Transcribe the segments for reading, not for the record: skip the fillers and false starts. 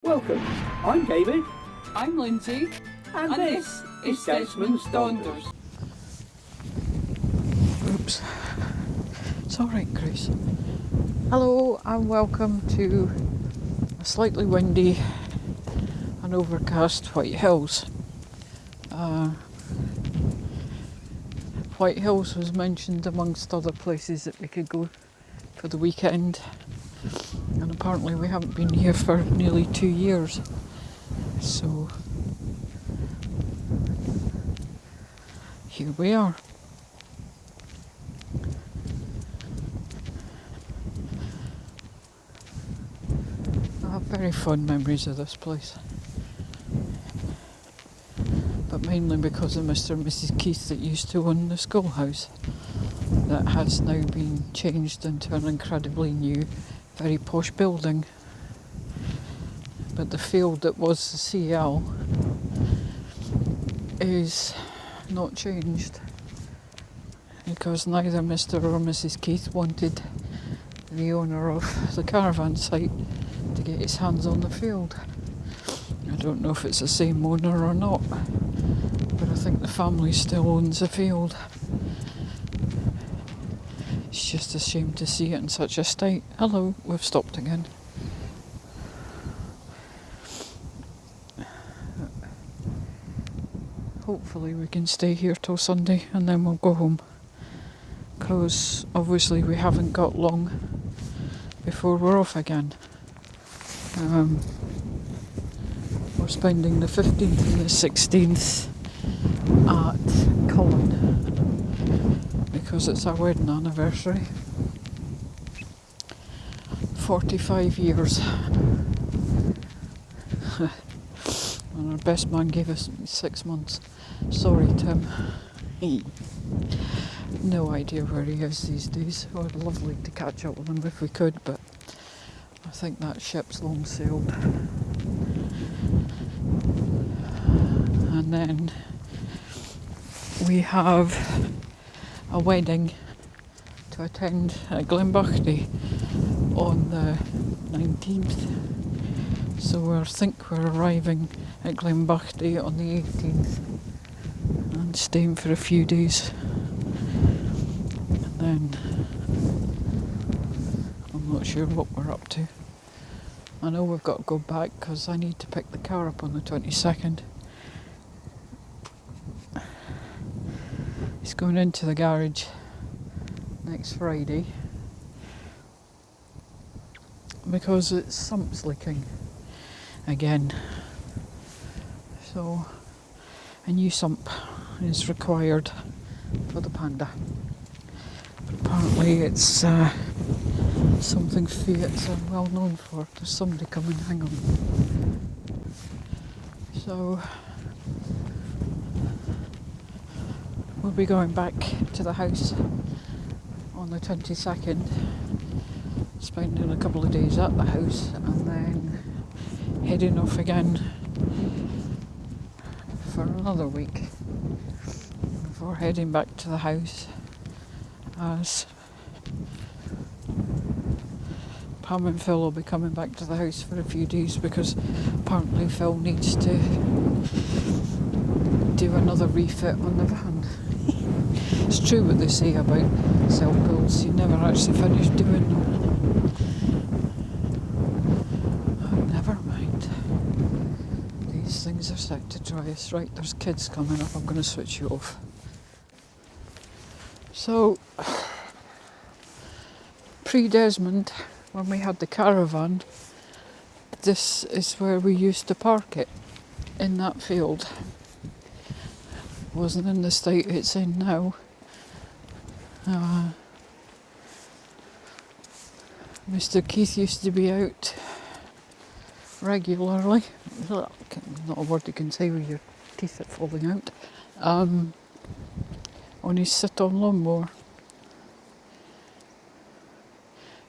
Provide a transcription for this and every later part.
Welcome, I'm David, I'm Lindsay, and this is Desmond's Donders. Oops. It's alright, Grace. Hello and welcome to a slightly windy and overcast White Hills. White Hills was mentioned amongst other places that we could go for the weekend, and apparently we haven't been here for nearly 2 years, so here we are. I have very fond memories of this place, but mainly because of Mr. and Mrs. Keith that used to own the schoolhouse that has now been changed into an incredibly new, very posh building. But the field that was the CL is not changed because neither Mr. or Mrs. Keith wanted the owner of the caravan site to get his hands on the field. I don't know if it's the same owner or not, but I think the family still owns the field. It's just a shame to see it in such a state. Hello, we've stopped again. Hopefully we can stay here till Sunday and then we'll go home, because obviously we haven't got long before we're off again. We're spending the 15th and the 16th at Cullen because it's our wedding anniversary. 45 years. And our best man gave us 6 months. Sorry, Tim. No idea where he is these days. I'd lovely to catch up with him if we could, but I think that ship's long sailed. And then we have a wedding to attend at Glenbachdy on the 19th. So I think we're arriving at Glenbachdy on the 18th and staying for a few days. And then I'm not sure what we're up to. I know we've got to go back because I need to pick the car up on the 22nd. It's going into the garage next Friday because its sump's leaking again. So a new sump is required for the Panda. Apparently it's something Fiat's are well known for. There's somebody coming, hang on. So we'll be going back to the house on the 22nd, spending a couple of days at the house and then heading off again for another week before heading back to the house, as Pam and Phil will be coming back to the house for a few days because apparently Phil needs to do another refit on the van. It's true what they say about self-builds, you never actually finish doing them. Oh, never mind. These things are set to dry us. Right, there's kids coming up, I'm going to switch you off. So, pre-Desmond, when we had the caravan, this is where we used to park it, in that field. It wasn't in the state it's in now. Mr. Keith used to be out regularly. Not a word you can say with your teeth are falling out. On his sit-on lawnmower,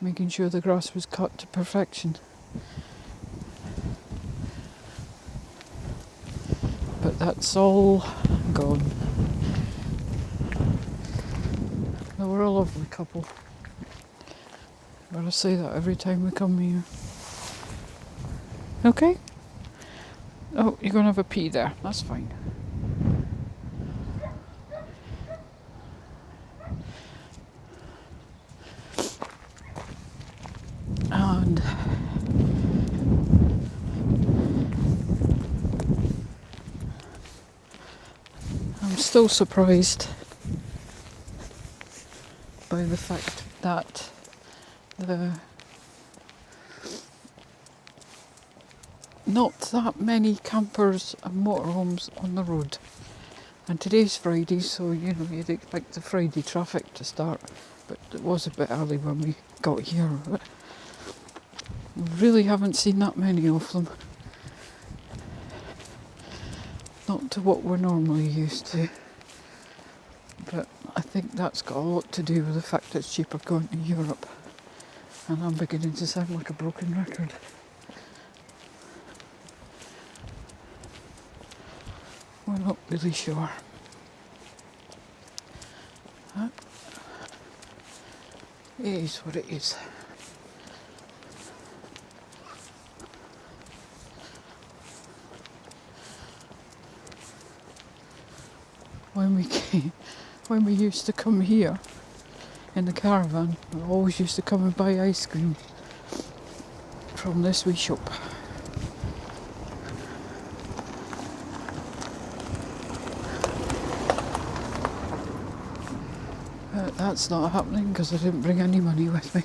making sure the grass was cut to perfection. But that's all gone. They were a lovely couple. But I say that every time we come here. Okay? Oh, you're going to have a pee there. That's fine. And I'm still surprised by the fact that the not that many campers and motorhomes on the road. And today's Friday, so you'd expect the Friday traffic to start, but it was a bit early when we got here. But we really haven't seen that many of them. Not to what we're normally used to. But I think that's got a lot to do with the fact it's cheaper going to Europe. And I'm beginning to sound like a broken record. We're not really sure. Huh? It is what it is. When we used to come here in the caravan, we always used to come and buy ice cream from this wee shop. But that's not happening because I didn't bring any money with me.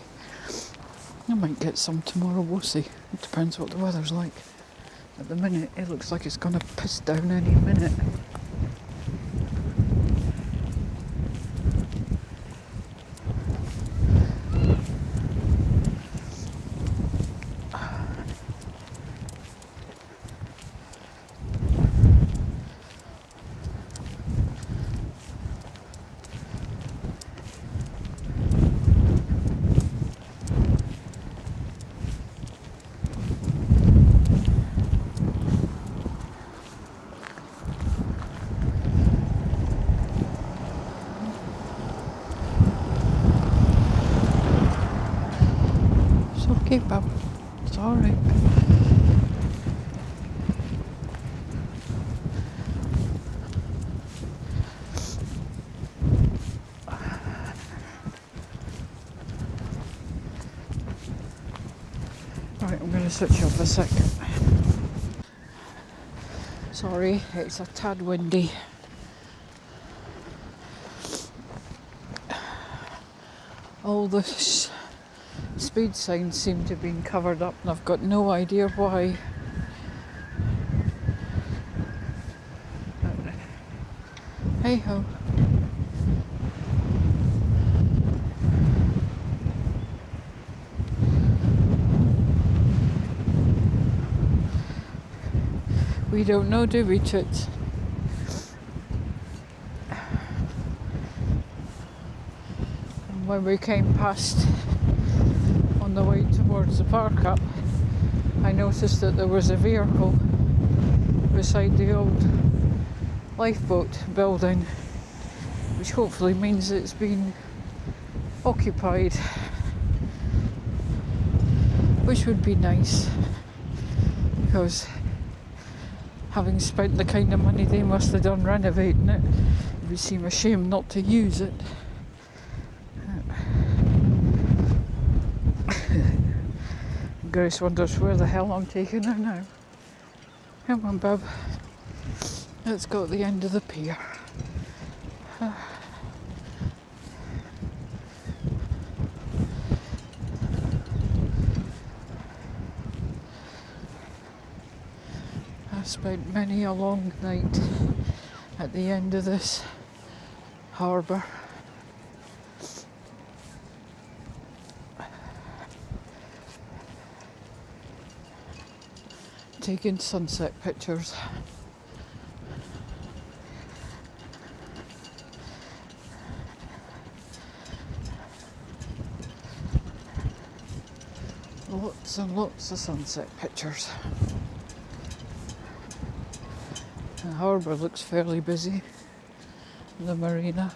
I might get some tomorrow, we'll see. It depends what the weather's like. At the minute, it looks like it's going to piss down any minute. Okay, Bob. It's all right. Right, I'm going to switch off a second. Sorry, it's a tad windy. All the speed signs seem to have been covered up and I've got no idea why. Hey ho. We don't know, do we, Toots? And when we came past on the way towards the park up, I noticed that there was a vehicle beside the old lifeboat building, which hopefully means it's been occupied, which would be nice, because having spent the kind of money they must have done renovating it, it would seem a shame not to use it. Grace wonders where the hell I'm taking her now. Come on, Bob. Let's go at the end of the pier. I've spent many a long night at the end of this harbour. Taking sunset pictures. Lots and lots of sunset pictures. The harbour looks fairly busy. The marina.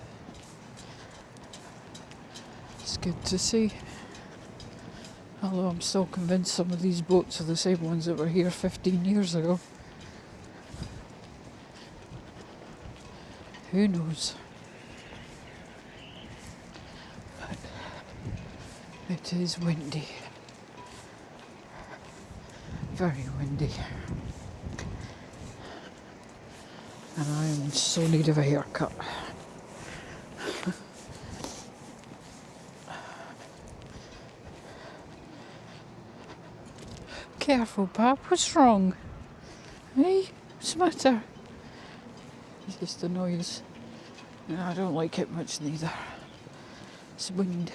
It's good to see. Although I'm still convinced some of these boats are the same ones that were here 15 years ago. Who knows? But it is windy. Very windy. And I am in so need of a haircut. Careful, Pap. What's wrong? Hey, what's the matter? It's just a noise. And I don't like it much neither. It's wind.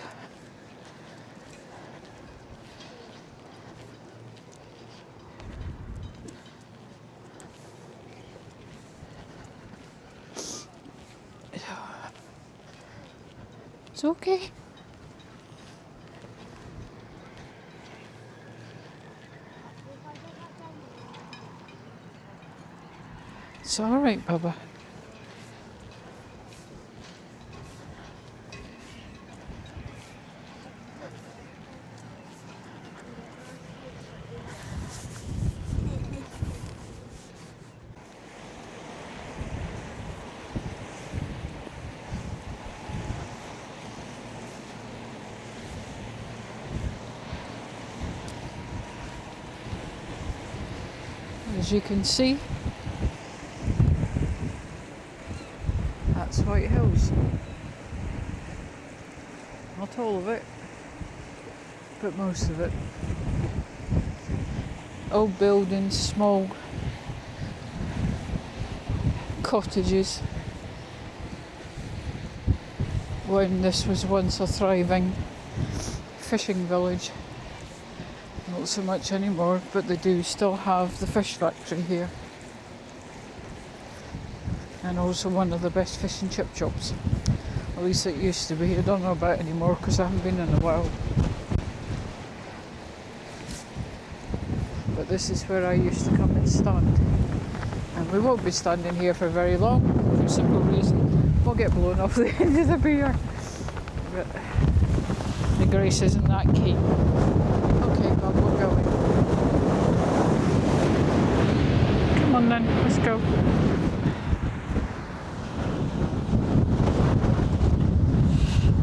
It's okay. It's all right, Bubba. As you can see, that's White Hills. Not all of it, but most of it. Old buildings, small cottages. When this was once a thriving fishing village. Not so much anymore, but they do still have the fish factory here. And also one of the best fish and chip shops. At least it used to be. I don't know about it anymore because I haven't been in a while. But this is where I used to come and stand. And we won't be standing here for very long, for a simple reason. We'll get blown off the end of the pier. But the grace isn't that keen. Okay, Bob, we're going. Come on then, let's go.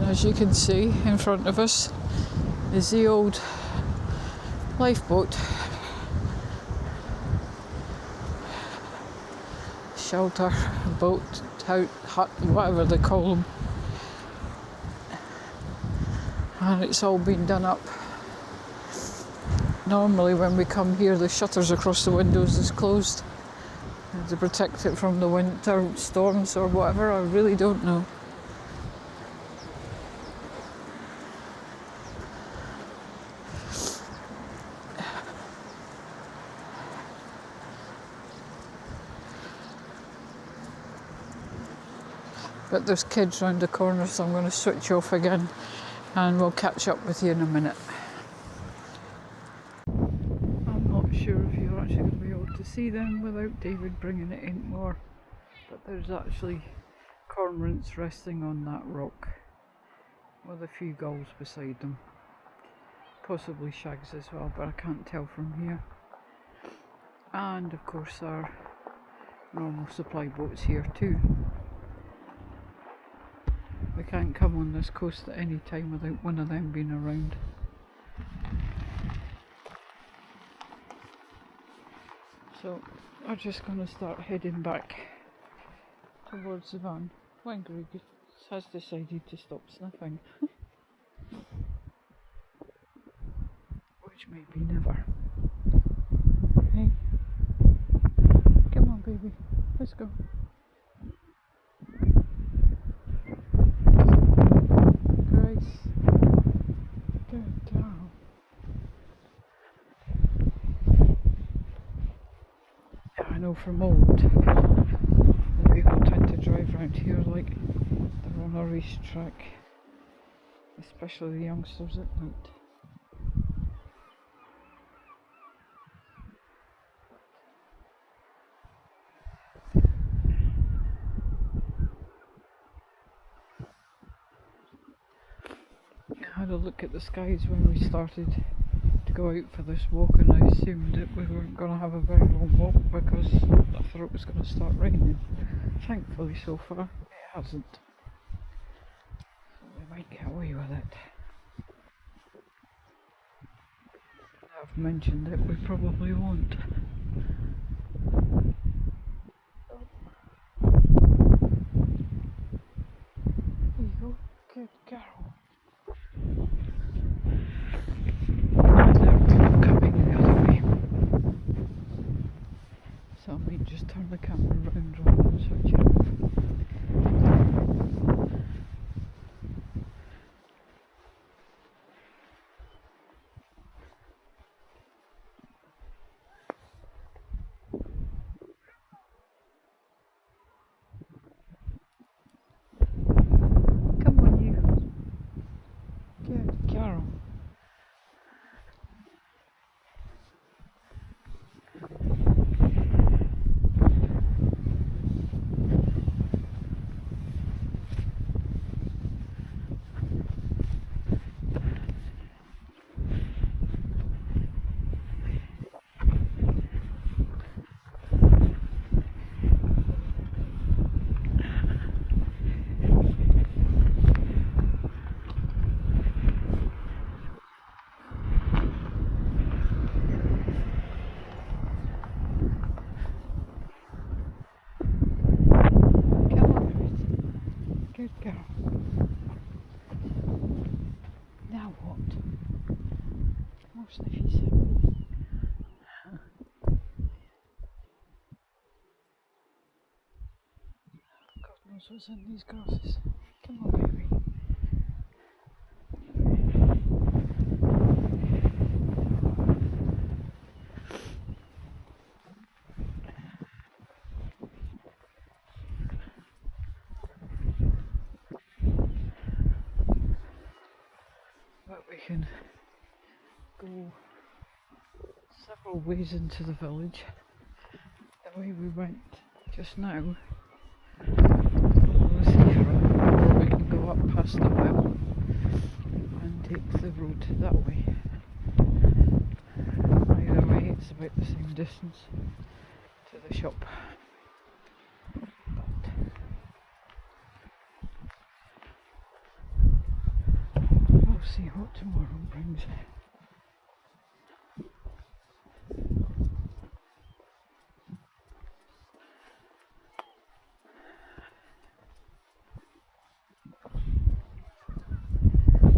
As you can see in front of us is the old lifeboat shelter, boat, hut, whatever they call them, and it's all been done up. Normally when we come here the shutters across the windows is closed to protect it from the winter storms or whatever. I really don't know. But there's kids round the corner, so I'm going to switch off again and we'll catch up with you in a minute. I'm not sure if you're actually going to be able to see them without David bringing it in more, but there's actually cormorants resting on that rock with a few gulls beside them. Possibly shags as well, but I can't tell from here. And of course our normal supply boats here too. We can't come on this coast at any time without one of them being around. So we're just going to start heading back towards the van when Greg has decided to stop sniffing. Which may be never. Hey, come on baby, let's go. Good girl. I know from old that people tend to drive around here like they're on a racetrack, especially the youngsters at night. I had a look at the skies when we started go out for this walk, and I assumed that we weren't going to have a very long walk because I thought it was going to start raining. Thankfully so far it hasn't. So we might get away with it. Now I've mentioned it, we probably won't. There you go, good girl. So I might just turn the camera around rather than switch it off. Come on, you. Good girl. Good girl. Now what? More sniffies. God knows what's in these grasses. Come on, baby. But we can go several ways into the village. The way we went just now, the seafront, or we can go up past the well and take the road that way. Either way, it's about the same distance to the shop. We'll see what tomorrow brings.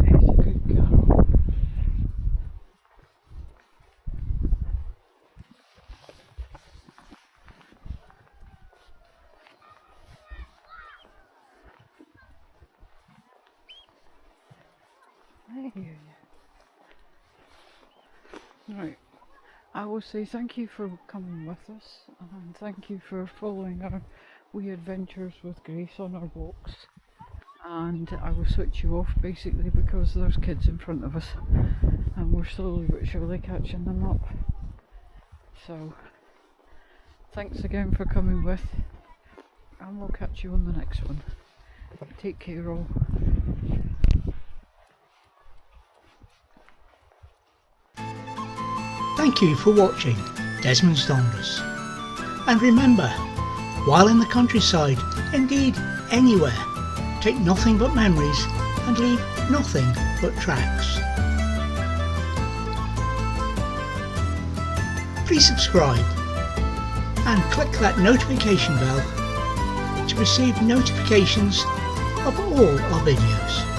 There's a good girl. Right, I will say thank you for coming with us, and thank you for following our wee adventures with Grace on our walks. And I will switch you off basically because there's kids in front of us and we're slowly but surely catching them up. So thanks again for coming with, and we'll catch you on the next one. Take care all. Thank you for watching Desmond's Donders. And remember, while in the countryside, indeed anywhere, take nothing but memories and leave nothing but tracks. Please subscribe and click that notification bell to receive notifications of all our videos.